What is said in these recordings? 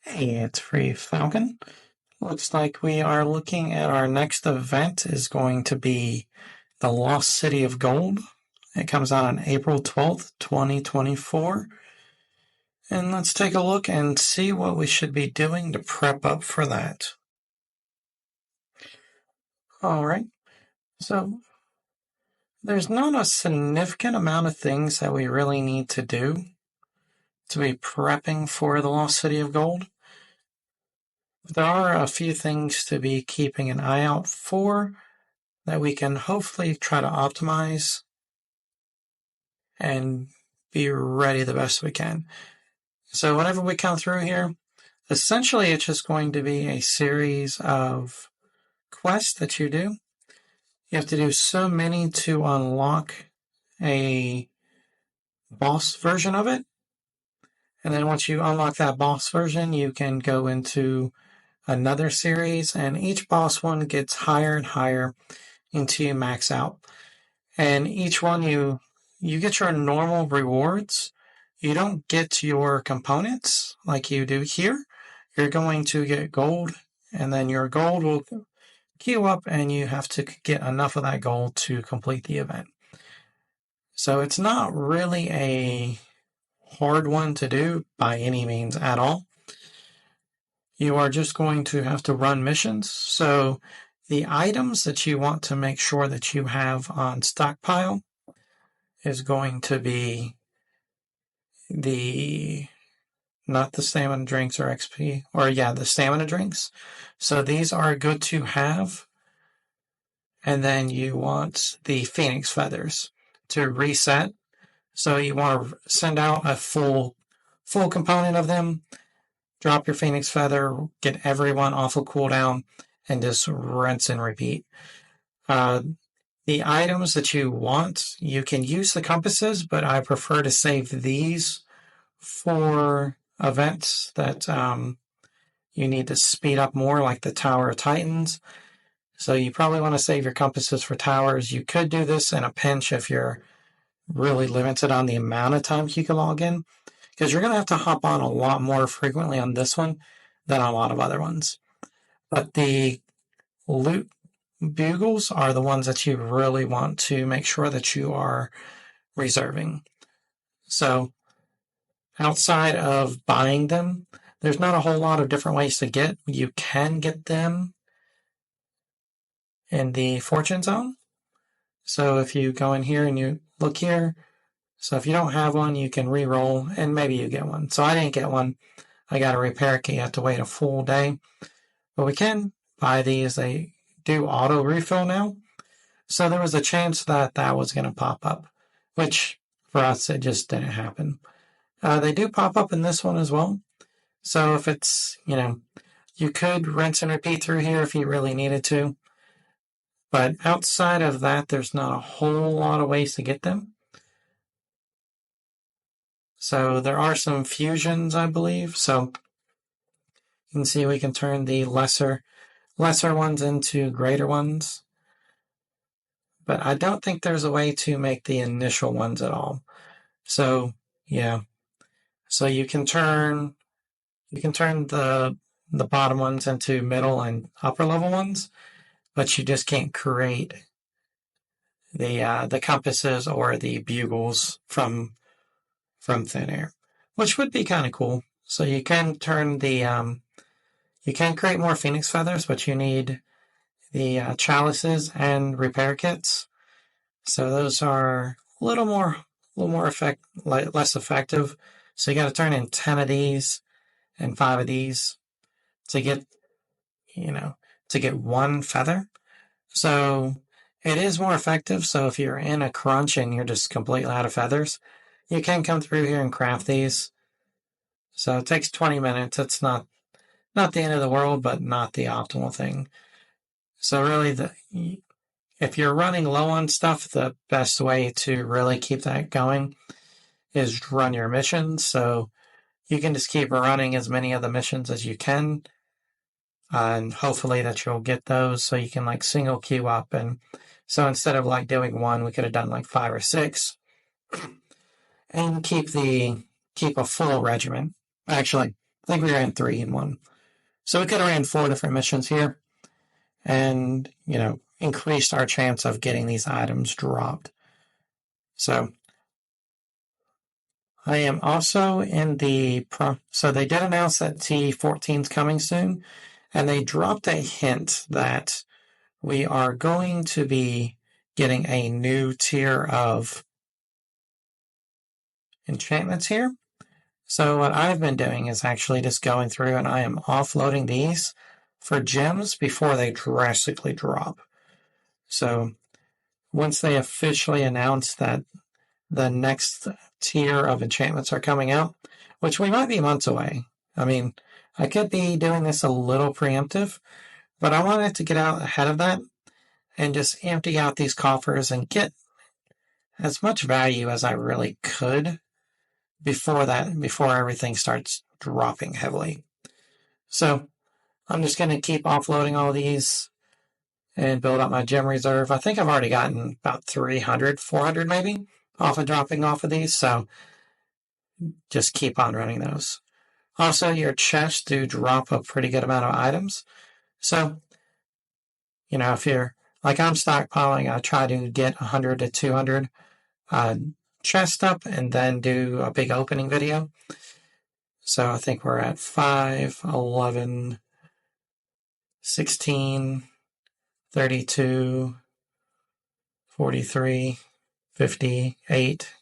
Hey, it's Free Falcon. Looks like we are looking at our next event is going to be the Lost City of Gold. It comes out on April 12th, 2024. And let's take a look and see what we should be doing to prep up for that. Alright, so there's not a significant amount of things that we really need to do to be prepping for the Lost City of Gold. There are a few things to be keeping an eye out for that we can hopefully try to optimize and be ready the best we can. So whenever we come through here, essentially it's just going to be a series of quests that you do. You have to do so many to unlock a boss version of it. And then once you unlock that boss version, you can go into another series, and each boss one gets higher and higher until you max out. And each one you get your normal rewards. You don't get your components like you do here. You're going to get gold, and then your gold will queue up, and you have to get enough of that gold to complete the event. So it's not really a hard one to do by any means at all. You are just going to have to run missions. So the items that you want to make sure that you have on stockpile is going to be not the stamina drinks or XP, the stamina drinks. So these are good to have. And then you want the Phoenix feathers to reset. So you want to send out a full component of them, drop your Phoenix feather, get everyone off of cooldown, and just rinse and repeat. The items that you want, you can use the compasses, but I prefer to save these for events that you need to speed up more, like the Tower of Titans. So you probably want to save your compasses for towers. You could do this in a pinch if you're really limited on the amount of times you can log in, because you're going to have to hop on a lot more frequently on this one than a lot of other ones. But the loot bugles are the ones that you really want to make sure that you are reserving. So outside of buying them, there's not a whole lot of different ways to get. You can get them in the fortune zone. So if you go in here and you look here, so if you don't have one, you can re-roll and maybe you get one. So I didn't get one. I got a repair kit. You have to wait a full day. But we can buy these. They do auto refill now. So there was a chance that that was going to pop up, which for us, it just didn't happen. They do pop up in this one as well. So if it's, you could rinse and repeat through here if you really needed to. But outside of that, there's not a whole lot of ways to get them. So there are some fusions, I believe. So you can see we can turn the lesser ones into greater ones. But I don't think there's a way to make the initial ones at all. So, yeah. So you can turn the bottom ones into middle and upper level ones, but you just can't create the compasses or the bugles from thin air, which would be kind of cool. So you can turn you can create more Phoenix feathers, but you need the chalices and repair kits. So those are a little more less effective. So you got to turn in 10 of these and 5 of these to get one feather. So it is more effective. So if you're in a crunch and you're just completely out of feathers, you can come through here and craft these. So it takes 20 minutes. It's not the end of the world, but not the optimal thing. So really, if you're running low on stuff, the best way to really keep that going is run your missions. So you can just keep running as many of the missions as you can, and hopefully that you'll get those so you can single queue up. And so instead of doing one, we could have done 5 or 6 and keep a full regiment. Actually, I think we ran 3 in one. So we could have ran 4 different missions here and, increased our chance of getting these items dropped. So I am also in so they did announce that T14 is coming soon, and they dropped a hint that we are going to be getting a new tier of enchantments here. So what I've been doing is actually just going through and I am offloading these for gems before they drastically drop. So once they officially announce that the next tier of enchantments are coming out, which we might be months away. I mean, I could be doing this a little preemptive, but I wanted to get out ahead of that and just empty out these coffers and get as much value as I really could before everything starts dropping heavily. So I'm just going to keep offloading all these and build up my gem reserve. I think I've already gotten about 300, 400 maybe off of dropping off of these. So just keep on running those. Also, your chests do drop a pretty good amount of items. So, if you're like I'm stockpiling, I try to get 100 to 200 chest up and then do a big opening video. So I think we're at 5, 11, 16, 32, 43, 58,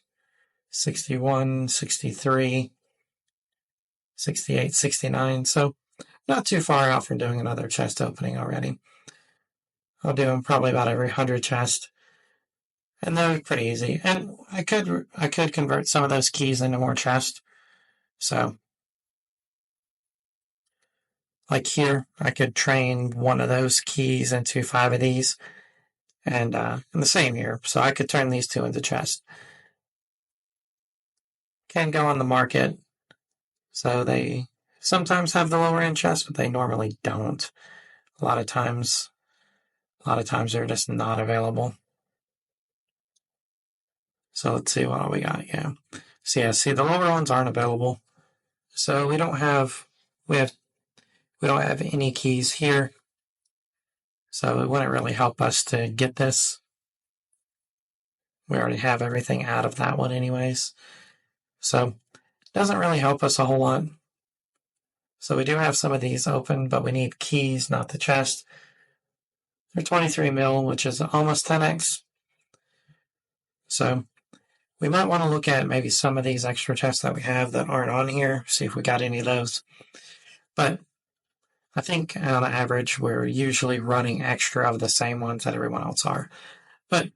61, 63, 68, 69. So not too far out from doing another chest opening already. I'll do them probably about every 100 chests. And they're pretty easy. And I could convert some of those keys into more chests. So like here, I could train one of those keys into 5 of these. And the same here. So I could turn these 2 into chests. Can go on the market. So they sometimes have the lower end chests, but they normally don't. A lot of times they're just not available. So let's see what we got. Yeah. So see the lower ones aren't available. So we don't have any keys here. So it wouldn't really help us to get this. We already have everything out of that one anyways. So it doesn't really help us a whole lot. So we do have some of these open, but we need keys, not the chest. They're 23 mil, which is almost 10x. So we might want to look at maybe some of these extra chests that we have that aren't on here, see if we got any of those. But I think on average, we're usually running extra of the same ones that everyone else are. But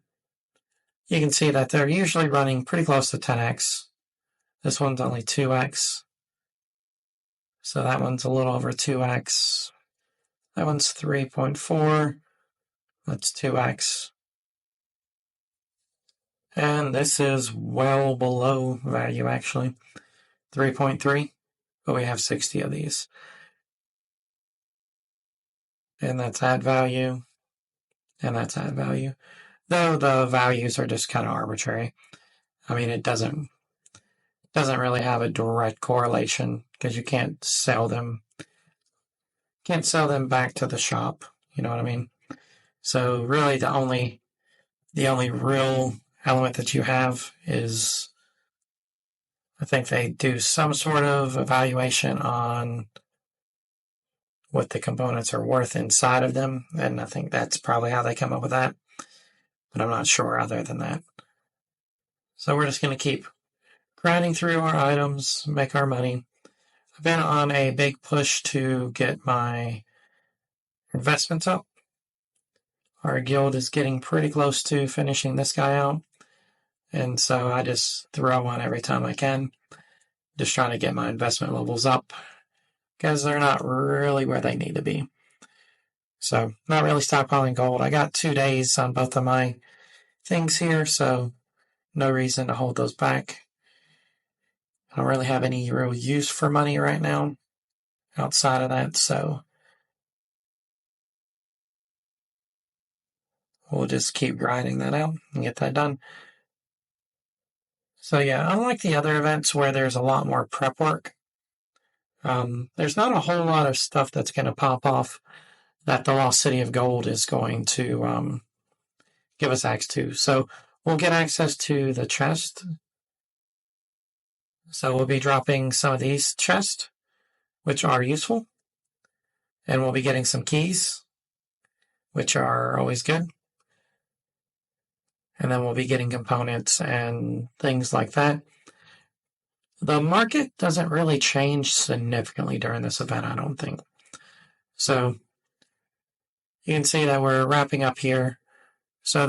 you can see that they're usually running pretty close to 10x. This one's only 2x. So that one's a little over 2x. That one's 3.4. That's 2x. And this is well below value, actually. 3.3. But we have 60 of these. And that's add value. And that's add value. Though the values are just kind of arbitrary. I mean, it doesn't really have a direct correlation because you can't sell them. Can't sell them back to the shop. You know what I mean? So really the only real element that you have is I think they do some sort of evaluation on what the components are worth inside of them, and I think that's probably how they come up with that. But I'm not sure other than that. So we're just going to keep grinding through our items, make our money. I've been on a big push to get my investments up. Our guild is getting pretty close to finishing this guy out. And so I just throw one every time I can. Just trying to get my investment levels up. Because they're not really where they need to be. So, not really stockpiling gold. I got 2 days on both of my things here, so no reason to hold those back. I don't really have any real use for money right now outside of that, so we'll just keep grinding that out and get that done. So yeah, unlike the other events where there's a lot more prep work, There's not a whole lot of stuff that's going to pop off that the Lost City of Gold is going to give us access to. So we'll get access to the chest. So we'll be dropping some of these chests, which are useful. And we'll be getting some keys, which are always good. And then we'll be getting components and things like that. The market doesn't really change significantly during this event, I don't think. So you can see that we're wrapping up here. So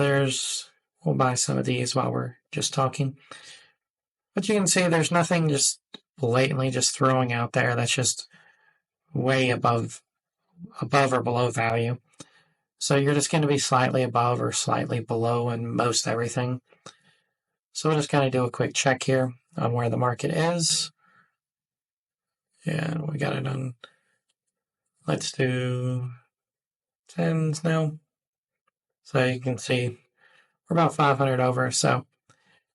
we'll buy some of these while we're just talking. But you can see there's nothing just blatantly just throwing out there that's just way above or below value. So you're just going to be slightly above or slightly below in most everything. So we'll just kind of do a quick check here on where the market is. And we got it on. Let's do tens now. So you can see we're about 500 over. So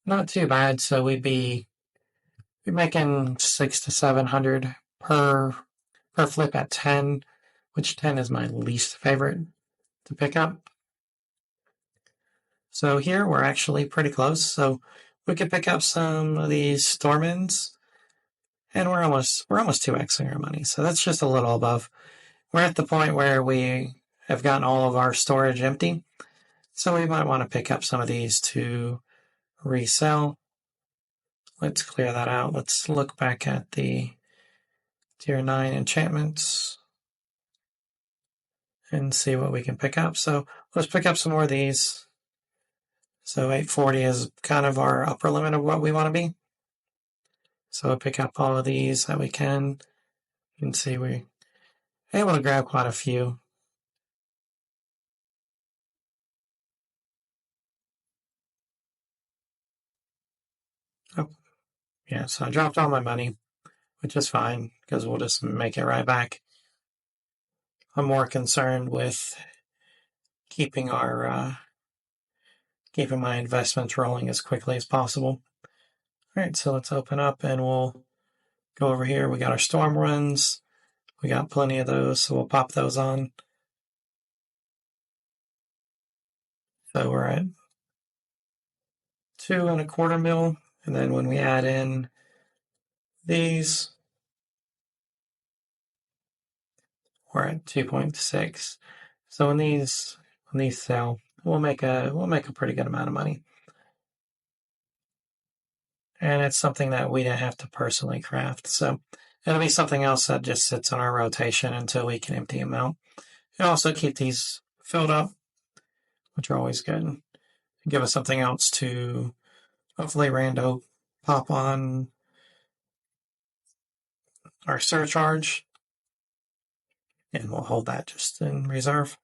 not too bad. So we'd be making 600 to 700 per flip at 10, which 10 is my least favorite to pick up. So here we're actually pretty close. So we could pick up some of these Stormins, and we're almost 2xing our money. So that's just a little above. We're at the point where we have gotten all of our storage empty. So we might want to pick up some of these to resell. Let's clear that out. Let's look back at the tier 9 enchantments and see what we can pick up. So let's pick up some more of these. So 840 is kind of our upper limit of what we want to be. So we'll pick up all of these that we can. You can see we're able to grab quite a few. Oh, yeah, so I dropped all my money, which is fine because we'll just make it right back. I'm more concerned with keeping my investments rolling as quickly as possible. All right, so let's open up and we'll go over here. We got our storm runs. We got plenty of those, so we'll pop those on. So we're at 2.25 mil, and then when we add in these, we're at 2.6. So when these sell, we'll make a pretty good amount of money. And it's something that we didn't have to personally craft. So it'll be something else that just sits on our rotation until we can empty them out. And also keep these filled up, which are always good. Give us something else to hopefully rando pop on our surcharge. And we'll hold that just in reserve.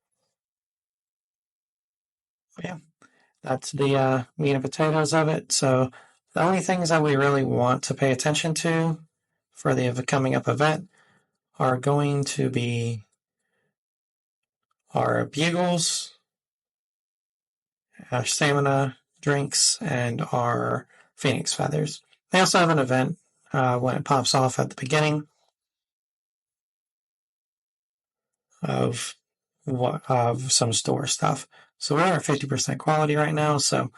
Yeah, that's the meat and potatoes of it. So the only things that we really want to pay attention to for the coming up event are going to be our bugles, our stamina drinks, and our phoenix feathers. They also have an event when it pops off at the beginning of some store stuff. So we're at 50% quality right now, so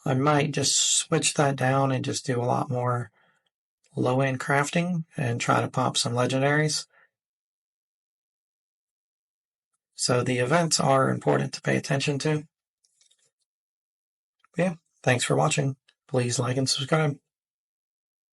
I might just switch that down and just do a lot more low-end crafting and try to pop some legendaries. So the events are important to pay attention to. Yeah, thanks for watching. Please like and subscribe.